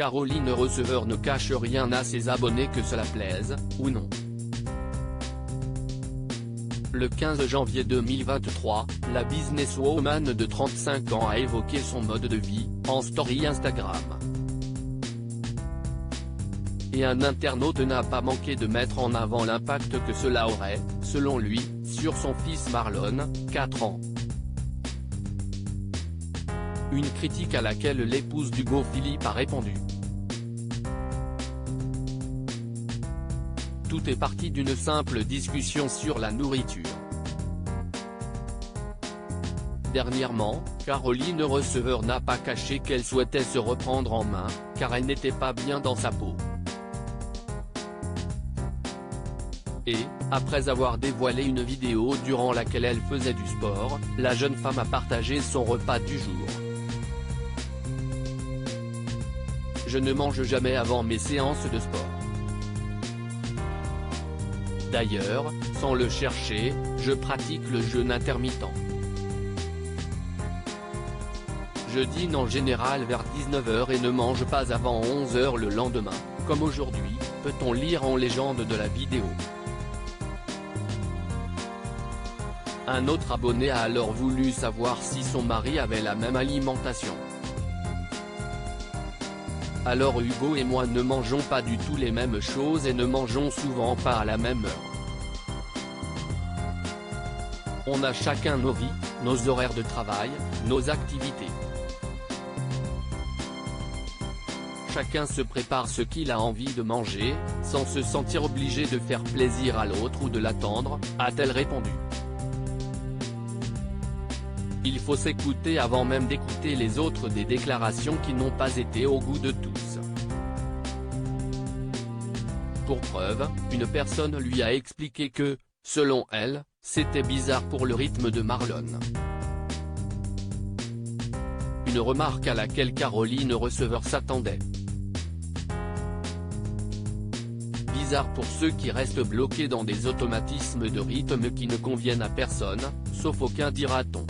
Caroline Receveur ne cache rien à ses abonnés que cela plaise, ou non. Le 15 janvier 2023, la businesswoman de 35 ans a évoqué son mode de vie, en story Instagram. Et un internaute n'a pas manqué de mettre en avant l'impact que cela aurait, selon lui, sur son fils Marlon, 4 ans. Une critique à laquelle l'épouse d'Hugo Philippe a répondu. Tout est parti d'une simple discussion sur la nourriture. Dernièrement, Caroline Receveur n'a pas caché qu'elle souhaitait se reprendre en main, car elle n'était pas bien dans sa peau. Et, après avoir dévoilé une vidéo durant laquelle elle faisait du sport, la jeune femme a partagé son repas du jour. Je ne mange jamais avant mes séances de sport. D'ailleurs, sans le chercher, je pratique le jeûne intermittent. Je dîne en général vers 19 h et ne mange pas avant 11 h le lendemain, comme aujourd'hui, peut-on lire en légende de la vidéo. Un autre abonné a alors voulu savoir si son mari avait la même alimentation. Alors Hugo et moi ne mangeons pas du tout les mêmes choses et ne mangeons souvent pas à la même heure. On a chacun nos vies, nos horaires de travail, nos activités. Chacun se prépare ce qu'il a envie de manger, sans se sentir obligé de faire plaisir à l'autre ou de l'attendre, a-t-elle répondu. Il faut s'écouter avant même d'écouter les autres, des déclarations qui n'ont pas été au goût de tous. Pour preuve, une personne lui a expliqué que, selon elle, c'était bizarre pour le rythme de Marlon. Une remarque à laquelle Caroline Receveur s'attendait. Bizarre pour ceux qui restent bloqués dans des automatismes de rythme qui ne conviennent à personne, sauf aucun, dira-t-on.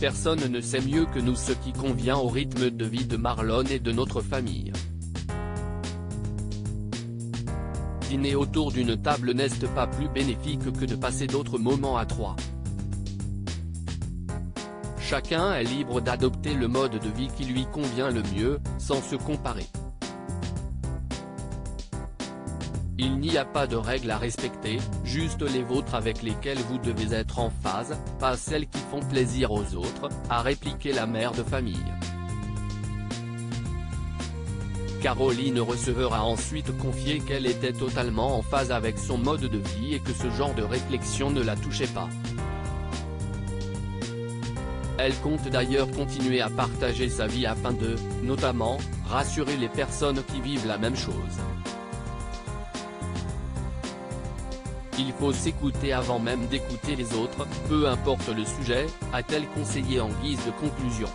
Personne ne sait mieux que nous ce qui convient au rythme de vie de Marlon et de notre famille. Dîner autour d'une table n'est pas plus bénéfique que de passer d'autres moments à trois. Chacun est libre d'adopter le mode de vie qui lui convient le mieux, sans se comparer. Il n'y a pas de règles à respecter, juste les vôtres avec lesquelles vous devez être en phase, pas celles qui font plaisir aux autres, a répliqué la mère de famille. Caroline Receveur a ensuite confié qu'elle était totalement en phase avec son mode de vie et que ce genre de réflexion ne la touchait pas. Elle compte d'ailleurs continuer à partager sa vie afin de, notamment, rassurer les personnes qui vivent la même chose. Il faut s'écouter avant même d'écouter les autres, peu importe le sujet, a-t-elle conseillé en guise de conclusion.